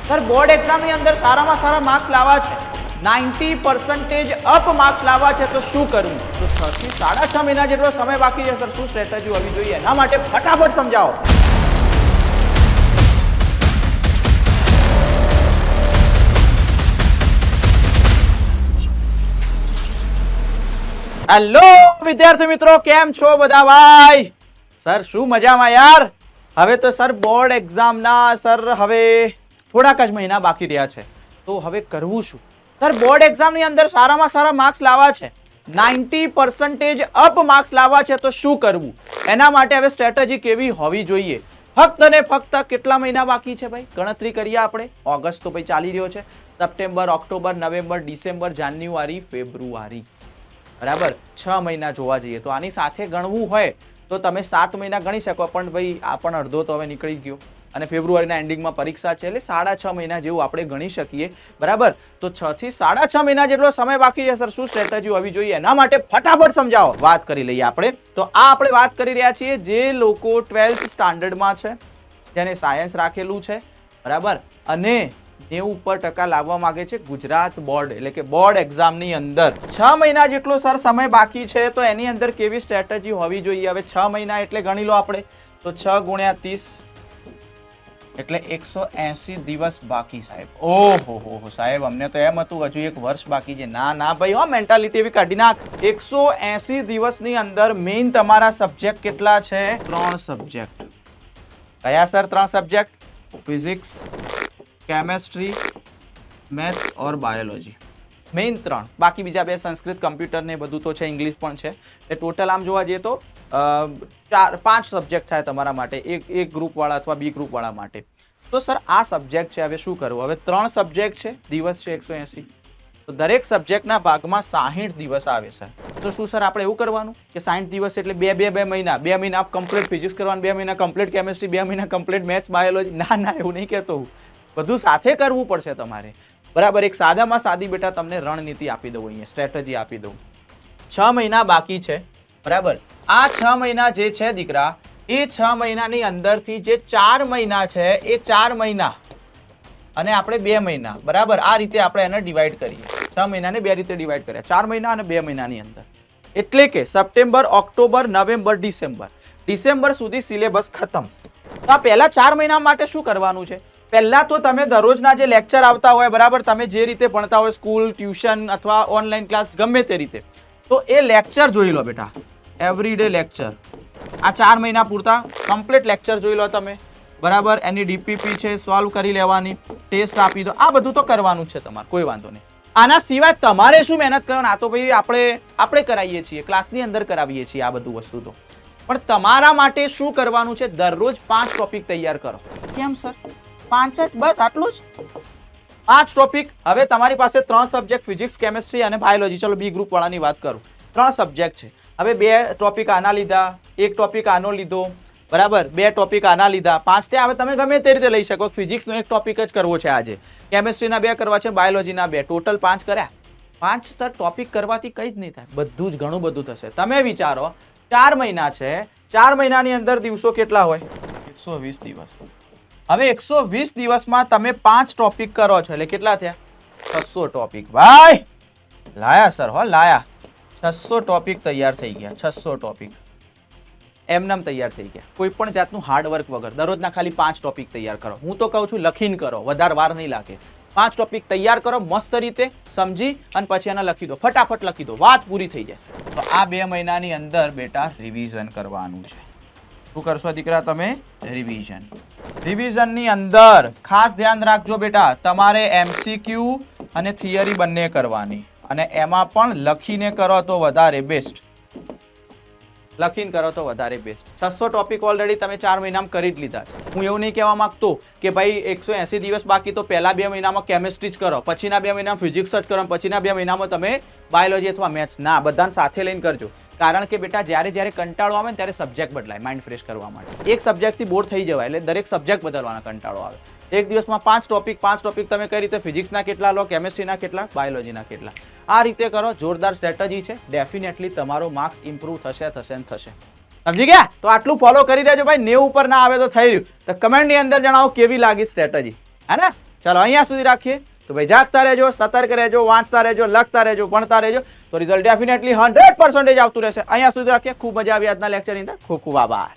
Sir board એક્ઝામની અંદર સારામાં સારા માર્ક્સ લાવવા છે, 90% અપ માર્ક્સ લાવવા છે, તો શું કરવું? તો 6 થી 6.5 મહિના જેટલો સમય બાકી છે સર. શું સ્ટ્રેટેજી હોવી જોઈએ એના માટે ફટાફટ સમજાવો. હેલો વિદ્યાર્થી મિત્રો, કેમ છો બધા ભાઈ? સર શું મજામાં યાર. હવે તો સર બોર્ડ એક્ઝામના સર હવે થોડાક જ મહિના બાકી રહ્યા છે, તો હવે કરવું શું? સર બોર્ડ એક્ઝામની અંદર સારામાં સારા માર્ક્સ લાવવા છે, 90% અપ માર્ક્સ લાવવા છે, તો શું કરવું? એના માટે હવે સ્ટ્રેટેજી કેવી હોવી જોઈએ? ફક્ત ને ફક્ત કેટલા મહિના બાકી છે ભાઈ? ગણતરી કરીએ આપણે. ઓગસ્ટ તો ભાઈ ચાલી રહ્યો છે, સપ્ટેમ્બર, ઓક્ટોબર, નવેમ્બર, ડિસેમ્બર, જાન્યુઆરી, ફેબ્રુઆરી, બરાબર 6 મહિના જોવા જઈએ તો આની સાથે ગણવું હોય તો તમે 7 મહિના ગણી શકો, પણ ભાઈ આ પણ અડધો તો હવે નીકળી ગયો અને ફેબ્રુઆરીના એન્ડિંગમાં પરીક્ષા છે, એટલે 6.5 મહિના જેવું આપણે ગણી શકીએ, બરાબર. તો 6 થી 6.5 મહિના જેટલો સમય બાકી છે સર. શું સ્ટ્રેટેજી હોવી જોઈએ એના માટે ફટાફટ સમજાવો. વાત કરી લઈએ આપણે. તો આ આપણે વાત કરી રહ્યા છીએ જે લોકો 12th સ્ટાન્ડર્ડમાં છે, જેને સાયન્સ રાખેલું છે, બરાબર, અને 90% લાવવા માંગે છે ગુજરાત બોર્ડ એટલે કે બોર્ડ એક્ઝામની અંદર. 6 મહિના જેટલો સર સમય બાકી છે, તો એની અંદર કેવી સ્ટ્રેટેજી હોવી જોઈએ? હવે 6 મહિના એટલે ગણી લો આપણે, તો 6 ગુણ્યા 30 એટલે 180 દિવસ બાકી સાહેબ. ઓહો સાહેબ, અમને તો એમ હતું હજુ 1 વર્ષ બાકી છે. ના ના ભાઈ, હો મેન્ટાલિટી એવી કાઢી નાખ. 180 દિવસની અંદર મેઇન તમારા સબ્જેક્ટ કેટલા છે? 3 સબ્જેક્ટ. કયા sir 3 subject? Physics, chemistry, maths or biology. Main 3. બાકી બીજા 2 સંસ્કૃત, કમ્પ્યુટર ને બધું તો છે, ઇંગ્લિશ પણ છે. એ ટોટલ આમ જોવા જઈએ તો 5 સબ્જેક્ટ થાય તમારા માટે, એક ગ્રુપવાળા અથવા બી ગ્રુપવાળા માટે. તો સર આ સબ્જેક્ટ છે, હવે શું કરવું? હવે 3 સબ્જેક્ટ છે, દિવસ છે 180, તો દરેક સબ્જેક્ટના ભાગમાં 60 દિવસ આવે સર. તો શું સર આપણે એવું કરવાનું કે 60 દિવસ એટલે 2 મહિના, 2 મહિના કમ્પ્લીટ ફિઝિક્સ કરવાનું, 2 મહિના કમ્પ્લીટ કેમેસ્ટ્રી, 2 મહિના કમ્પ્લીટ મેથ્સ, બાયોલોજી? ના ના, એવું નહીં કહેતો હું. બધું સાથે કરવું પડશે તમારે, બરાબર. એક સાદામાં સાદી બેટા તમને રણનીતિ આપી દઉં, અહીંયા સ્ટ્રેટેજી આપી દઉં. 6 મહિના બાકી છે, બરાબર. આ 6 મહિના જે છે દીકરા, એ 6 મહિનાની અંદરથી જે 4 મહિના છે, એ 4 મહિના અને આપણે 2 મહિના, બરાબર, આ રીતે આપણે એને ડિવાઈડ કરીએ. 6 મહિનાને 2 રીતે ડિવાઈડ કર્યા, 4 મહિના અને 2 મહિનાની અંદર. એટલે કે સપ્ટેમ્બર, ઓક્ટોબર, નવેમ્બર, ડિસેમ્બર સુધી સિલેબસ ખતમ. તો આ પહેલા 4 મહિના માટે શું કરવાનું છે? પહેલા તો તમે દરરોજના જે લેક્ચર આવતા હોય, બરાબર, તમે જે રીતે ભણતા હોય, સ્કૂલ, ટ્યુશન અથવા ઓનલાઈન ક્લાસ, ગમે તે રીતે, તો એ લેક્ચર જોઈ લો બેટા. એવરીડે લેક્ચર આ 4 મહિના પૂરતા કમ્પ્લીટ લેક્ચર જોઈ લો તમે, બરાબર. એની ડીપીપી છે, સોલ્વ કરી લેવાની, ટેસ્ટ આપી દો. આ બધું તો કરવાનું છે તમારે, કોઈ વાંધો નહીં. આના સિવાય તમારે શું મહેનત કરવાની? આ તો ભાઈ આપણે કરાવીએ છીએ, ક્લાસની અંદર કરાવીએ છીએ આ બધું વસ્તુ તો. પણ તમારા માટે શું કરવાનું છે? દરરોજ 5 ટોપિક તૈયાર કરો. કેમ સર 5 જ? બસ આટલું જ? 5 ટોપિક. હવે તમારી પાસે 3 સબ્જેક્ટ ફિઝિક્સ, કેમેસ્ટ્રી અને બાયોલોજી. ચલો બી ગ્રુપ વાળાની વાત કરું. 3 સબ્જેક્ટ છે. હવે 2 ટોપિક આના લીધા, 1 ટોપિક આનો લીધો, બરાબર, 2 ટોપિક આના લીધા, 5 તે. હવે તમે ગમે તે રીતે લઈ શકો. ફિઝિક્સનો 1 ટોપિક જ કરવો છે આજે, કેમેસ્ટ્રીના 2 કરવા છે, બાયોલોજીના 2, ટોટલ 5 કર્યા. 5 સર ટોપિક કરવાથી કંઈ જ નહીં થાય, બધું જ ઘણું બધું થશે. તમે વિચારો 4 મહિના છે, 4 મહિનાની અંદર દિવસો કેટલા હોય? 120 દિવસ. હવે 120 દિવસમાં તમે 5 ટોપિક કરો છો, એટલે કેટલા થયા? 600 ટોપિક. ભાઈ લાયા સર, હો લાયા. 600 ટોપિક તૈયાર થઈ ગયા. 600 ટોપિક એમનેમ તૈયાર થઈ ગયા, કોઈ પણ જાતનું હાર્ડવર્ક વગર. દરરોજના ખાલી 5 ટોપિક તૈયાર કરો. હું તો કહું છું લખીને કરો, વધારે વાર નહીં લાગે. 5 ટોપિક તૈયાર કરો મસ્ત રીતે સમજી અને પછી એને લખી દો, ફટાફટ લખી દો, વાત પૂરી થઈ જશે. તો આ 2 મહિનાની અંદર બેટા રિવિઝન કરવાનું છે. શું કરશો દીકરા તમે? રિવિઝન. રિવિઝનની અંદર ખાસ ધ્યાન રાખજો બેટા, તમારે એમસીક્યુ અને થિયરી બંને કરવાની, અને એમાં પણ લખીને કરો તો વધારે બેસ્ટ. લખીને કરો તો વધારે બેસ્ટ. 600 ટોપિક ઓલરેડી તમે 4 મહિનામાં કરી જ લીધા છે. હું એવું નહીં કહેવા માંગતો કે ભાઈ 180 દિવસ બાકી તો પહેલા 2 મહિનામાં કેમેસ્ટ્રી જ કરો, પછીના 2 મહિનામાં ફિઝિક્સ જ કરો, પછીના 2 મહિનામાં તમે બાયોલોજી અથવા મેથ્સ. ના, બધાને સાથે લઈને કરજો. કારણ કે બેટા જ્યારે કંટાળો આવે ને ત્યારે સબ્જેક્ટ બદલાય માઇન્ડ ફ્રેશ કરવા માટે. એક સબ્જેક્ટથી બોર થઈ જવાય, એટલે દરેક સબ્જેક્ટ બદલવાના કંટાળો આવે. એક દિવસમાં 5 ટોપિક તમે કઈ રીતે? ફિઝિક્સના કેટલા લો, કેમેસ્ટ્રીના કેટલા, બાયોલોજીના કેટલા. આ રીતે કરો. જોરદાર સ્ટ્રેટેજી છે. ડેફિનેટલી તમારો માર્ક્સ ઇમ્પ્રૂવ થશે. સમજી ગયા? તો આટલું ફોલો કરી દેજો ભાઈ. 90 ઉપર ના આવે તો થઈ રહ્યું. તો કમેન્ટની અંદર જણાવો કેવી લાગી સ્ટ્રેટેજી, હે ને? ચાલો અહીંયા સુધી રાખીએ. તો ભાઈ જાગતા રહેજો, સતર્ક રહેજો, વાંચતા રહેજો, લખતા રહેજો, ભણતા રહેજો, તો રિઝલ્ટ ડેફિનેટલી 100% આવતું રહેશે. અહીંયા સુધી રાખીએ. ખૂબ મજા આવી આજના લેક્ચરની અંદર. ખૂબ ખૂબ આભાર.